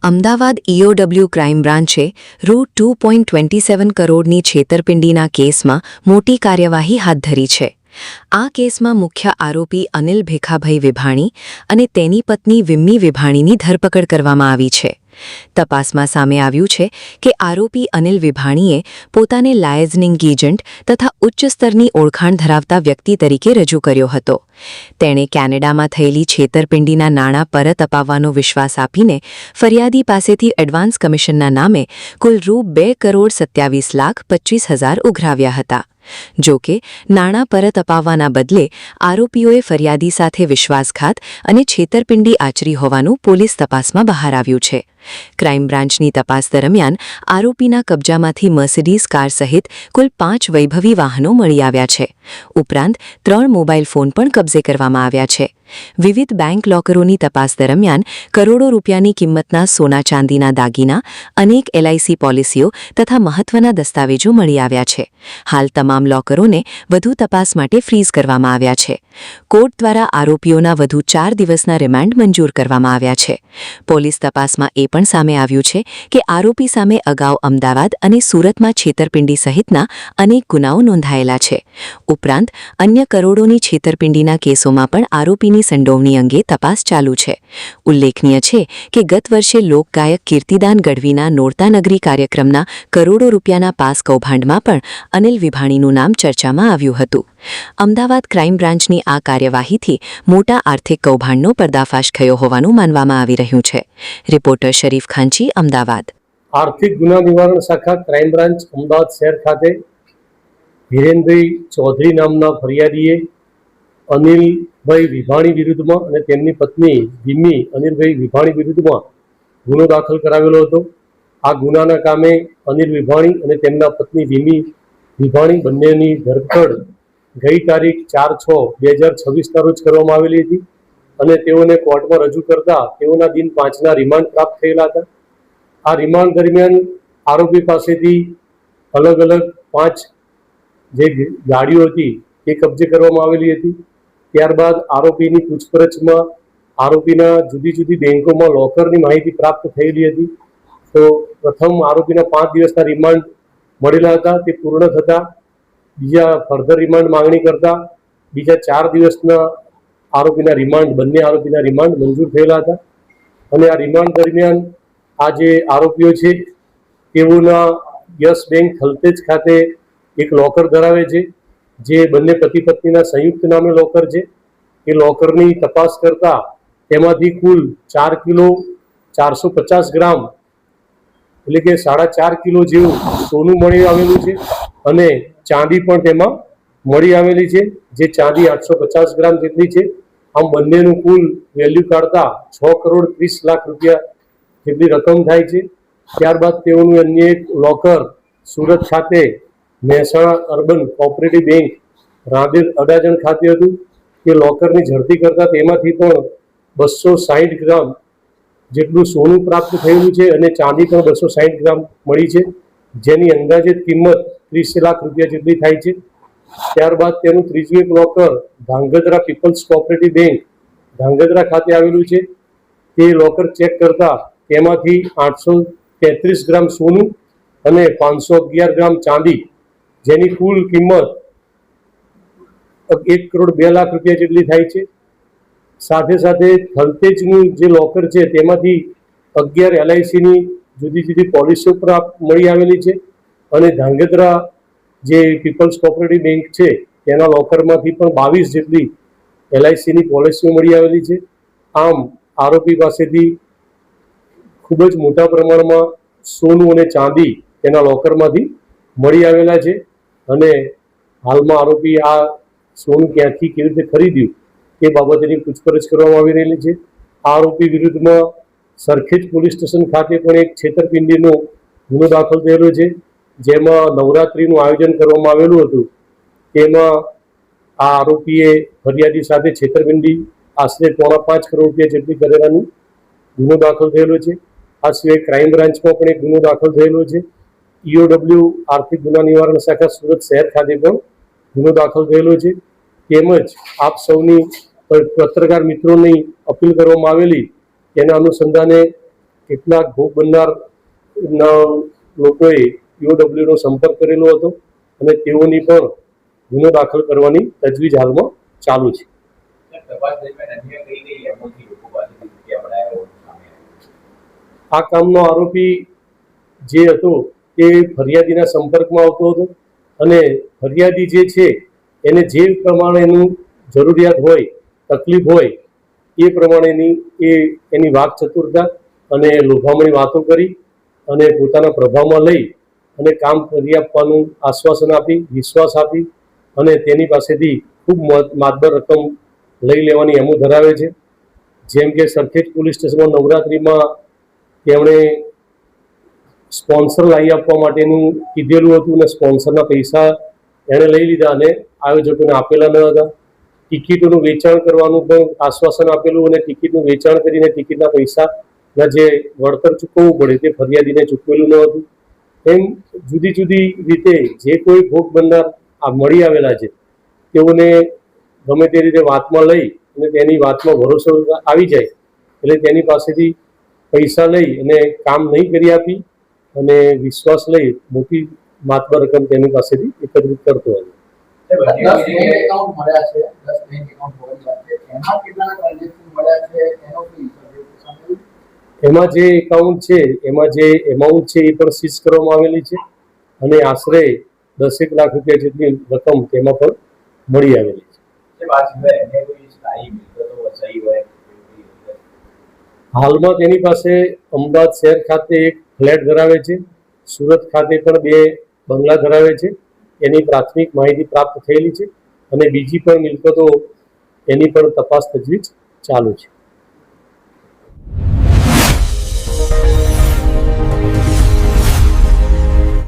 Ahmedabad EOW crime બ્રાન્ચે રૂ 2.27 કરોડની છેતરપિંડીના કેસમાં મોટી કાર્યવાહી હાથ ધરી છે. આ કેસમાં મુખ્ય આરોપી અનિલ ભેખાભાઈ વિભાણી અને તેની પત્ની વિમ્મી વિભાણીની ધરપકડ કરવામાં આવી છે. તપાસમાં સામે આવ્યું છે કે આરોપી અનિલ વિભાણીએ પોતાને લાયઝનિંગ એજન્ટ તથા ઉચ્ચ સ્તરની ઓળખાણ ધરાવતા વ્યક્તિ તરીકે રજૂ કર્યો હતો. તેણે કેનેડામાં થયેલી છેતરપિંડીના નાણાં પરત અપાવવાનો વિશ્વાસ આપીને ફરિયાદી પાસેથી એડવાન્સ કમિશનના નામે કુલ રૂ 2,27,25,000 ઉઘરાવ્યા હતા. જો કે નાણાં પરત અપાવવાના બદલે આરોપીઓએ ફરિયાદી સાથે વિશ્વાસઘાત અને છેતરપિંડી આચરી હોવાનું પોલીસ તપાસમાં બહાર આવ્યું છે. ક્રાઇમ બ્રાન્ચની તપાસ દરમિયાન આરોપીના કબજામાંથી મર્સિડીઝ કાર સહિત કુલ 5 વૈભવી વાહનો મળી આવ્યા છે. ઉપરાંત 3 મોબાઈલ ફોન પણ કબજે કરવામાં આવ્યા છે. વિવિધ બેંક લોકરોની તપાસ દરમિયાન કરોડો રૂપિયાની કિંમતના સોના ચાંદીના દાગીના, અનેક LIC પોલિસીઓ તથા મહત્વના દસ્તાવેજો મળી આવ્યા છે. હાલ તમામ લોકરોને વધુ તપાસ માટે ફ્રીઝ કરવામાં આવ્યા છે. કોર્ટ દ્વારા આરોપીઓના વધુ 4 દિવસના રિમાન્ડ મંજૂર કરવામાં આવ્યા છે. પોલીસ તપાસમાં એ પણ સામે આવ્યું છે કે આરોપી સામે અગાઉ અમદાવાદ અને સુરતમાં છેતરપિંડી સહિતના અનેક ગુનાઓ નોંધાયેલા છે. ઉપરાંત અન્ય કરોડોની છેતરપિંડીના કેસોમાં પણ આરોપીની સંડોવણી અંગે તપાસ ચાલુ છે. ઉલ્લેખનીય છે કે ગત વર્ષે લોકગાયક કીર્તિદાન ગઢવીના નોરતાનગરી કાર્યક્રમના કરોડો રૂપિયાના પાસ કૌભાંડમાં પણ અનિલ વિભાણીનું નામ ચર્ચામાં આવ્યું હતું. અમદાવાદ ક્રાઇમ બ્રાન્ચની આ કાર્યવાહીથી મોટા આર્થિક કૌભાંડનો પર્દાફાશ થયો હોવાનું માનવામાં આવી રહ્યું છે. રિપોર્ટર શરીફ ખાંચી, અમદાવાદ. આર્થિક ગુના નિવારણ શાખા ક્રાઇમ બ્રાન્ચ અમદાવાદ શહેર ખાતે હિરેનભાઈ ચૌધરી નામના ફરિયાદીએ અનિલભાઈ વિભાણી વિરુદ્ધમાં અને તેમની પત્ની વિમ્મી અનિલભાઈ વિભાણી વિરુદ્ધમાં ગુનો દાખલ કરાવેલો હતો. આ ગુનાના કામે અનિલ વિભાણી અને તેમના પત્ની વિમ્મી વિભાણી બંનેની ધરપકડ ગઈ તારીખ 4/6/2026ના રોજ કરવામાં આવેલી હતી અને તેઓને કોર્ટમાં રજૂ કરતા તેઓના દિન 5ના રિમાન્ડ પ્રાપ્ત થયેલા હતા. આ રિમાન્ડ દરમિયાન આરોપી પાસેથી અલગ અલગ 5 જે ગાડીઓ હતી તે કબજે કરવામાં આવેલી હતી. ત્યારબાદ આરોપીની પૂછપરછમાં આરોપીના જુદી જુદી બેંકોમાં લોકરની માહિતી પ્રાપ્ત થયેલી હતી. તો પ્રથમ આરોપીના 5 દિવસના રિમાન્ડ મળેલા હતા. તે પૂર્ણ થતા બીજા ફર્ધર રિમાન્ડ માંગણી કરતા બીજા 4 દિવસના બંને આરોપીના રિમાન્ડ મંજૂર થયેલા હતા. અને આ રિમાન્ડ દરમિયાન આ જે આરોપીઓ છે તેઓના યસ બેંક થલતેજ ખાતે એક લોકર ધરાવે છે, જે બંને પતિ પત્નીના સંયુક્ત નામે લોકર છે. એ લોકરની તપાસ કરતા તેમાંથી કુલ 4 કિલો 450 ગ્રામ એટલે કે 4.5 કિલો જેવું સોનું મળી આવેલું છે અને ચાંદી પણ તેમાં મળી આવેલી છે, જે ચાંદી 850 ગ્રામ જેટલી છે. આમ બંનેનું કુલ વેલ્યુ કાઢતા 6,30,00,000 રૂપિયા જેટલી રકમ થાય છે. ત્યારબાદ તેઓનું અન્ય એક લોકર સુરત ખાતે Mehsana urban cooperative bank Rander Adajan ખાતે હતું. તે લોકરની ઝડપી કરતા તેમાંથી પણ 260 ગ્રામ જેટલું સોનું પ્રાપ્ત થયેલું છે અને ચાંદી પણ 260 ગ્રામ મળી છે, જેની અંદાજિત કિંમત 30 લાખ રૂપિયા જેટલી થાય છે. ત્યારબાદ તેનું ત્રીજું એક locker Dhrangadhra People's Cooperative Bank Dhrangadhra ખાતે આવેલું છે. તે લોકર ચેક કરતા તેમાંથી 833 ગ્રામ સોનું અને 511 ગ્રામ ચાંદી, જેની કુલ કિંમત 1,02,00,000 રૂપિયા જેટલી થાય છે. સાથે સાથે થલતેજનું જે લોકર છે તેમાંથી 11 LICની જુદી જુદી પોલિસીઓ પણ મળી આવેલી છે અને ધાંગધ્રા જે પીપલ્સ કોઓપરેટિવ બેંક છે તેના લોકરમાંથી પણ 22 જેટલી LICની પોલિસીઓ મળી આવેલી છે. આમ આરોપી પાસેથી ખૂબ જ મોટા પ્રમાણમાં સોનું અને ચાંદી તેના લોકરમાંથી મળી આવેલા છે અને હાલમાં આરોપી આ સોનું ક્યાંથી કેવી રીતે ખરીદ્યું તે બાબતેની પૂછપરછ કરવામાં આવી રહેલી છે. આરોપી વિરુદ્ધમાં સરખેજ પોલીસ સ્ટેશન ખાતે પણ એક છેતરપિંડીનો ગુનો દાખલ થયેલો છે, જેમાં નવરાત્રિનું આયોજન કરવામાં આવેલું હતું. તેમાં આ આરોપીએ ફરિયાદી સાથે છેતરપિંડી આશરે 4.5 કરોડ રૂપિયા જેટલી કરેલાનો ગુનો દાખલ થયેલો છે. આ સિવાય ક્રાઇમ બ્રાન્ચમાં પણ એક ગુનો દાખલ થયેલો છે. EOW આર્થિક ગુના નિવારણ શાખા સુરત શહેર ખાતે પણ ગુનો દાખલ થયેલો છે. તેમજ આપ સૌની પત્રકાર મિત્રોની અપીલ કરવામાં આવેલી તેના અનુસંધાને કેટલાક ભોગ બનનારના લોકોએ પીઓડબ્લ્યુનો સંપર્ક કરેલો હતો અને તેઓની પણ ગુનો દાખલ કરવાની તજવીજ હાલમાં ચાલુ છે. આ કામનો આરોપી જે હતો તે ફરિયાદીના સંપર્કમાં આવતો હતો અને ફરિયાદી જે છે એને જે પ્રમાણેનું જરૂરિયાત હોય, તકલીફ હોય એ પ્રમાણેની એની વાત ચતુરતા અને લોભામણી વાતો કરી અને પોતાના પ્રભાવમાં લઈ અને કામ કરી આપવાનું આશ્વાસન આપી, વિશ્વાસ આપી અને તેની પાસેથી ખૂબ માતબર રકમ લઈ લેવાની એમો ધરાવે છે. જેમ કે સરખેજ પોલીસ સ્ટેશનમાં નવરાત્રિમાં તેમણે સ્પોન્સર લાવી આપવા માટેનું કીધેલું હતું અને સ્પોન્સરના પૈસા એણે લઈ લીધા અને આયોજકોને આપેલા ન હતા. ટિકિટોનું વેચાણ કરવાનું પણ આશ્વાસન આપેલું અને ટિકિટનું વેચાણ કરીને ટિકિટના પૈસાના જે વળતર ચૂકવવું પડે તે ફરિયાદીને ચૂકવેલું ન હતું. એમ જુદી જુદી રીતે જે કોઈ ભોગ બનનાર આ મળી આવેલા છે તેઓને ગમે તે રીતે વાતમાં લઈ અને તેની વાતમાં ભરોસો આવી જાય એટલે તેની પાસેથી પૈસા લઈ અને કામ નહીં કરી આપી અને વિશ્વાસ લઈ મોટી માતબર રકમ તેની પાસેથી એકત્રિત કરતો હતો. એમાં જે એકાઉન્ટ છે એમાં જે એમાઉન્ટ છે એ પણ સીઝ કરવામાં આવેલી છે અને આશરે 10 લાખ રૂપિયા જેટલી રકમ તેમાં પણ મળી આવેલી છે. હાલમાં તેની પાસે અમદાવાદ શહેર ખાતે એક ફ્લેટ ધરાવે છે, સુરત ખાતે પણ 2 બંગલા ધરાવે છે. એની પ્રાથમિક માહિતી પ્રાપ્ત થયેલી છે અને બીજી પણ મિલકતો એની પણ તપાસ તજવીજ ચાલુ છે.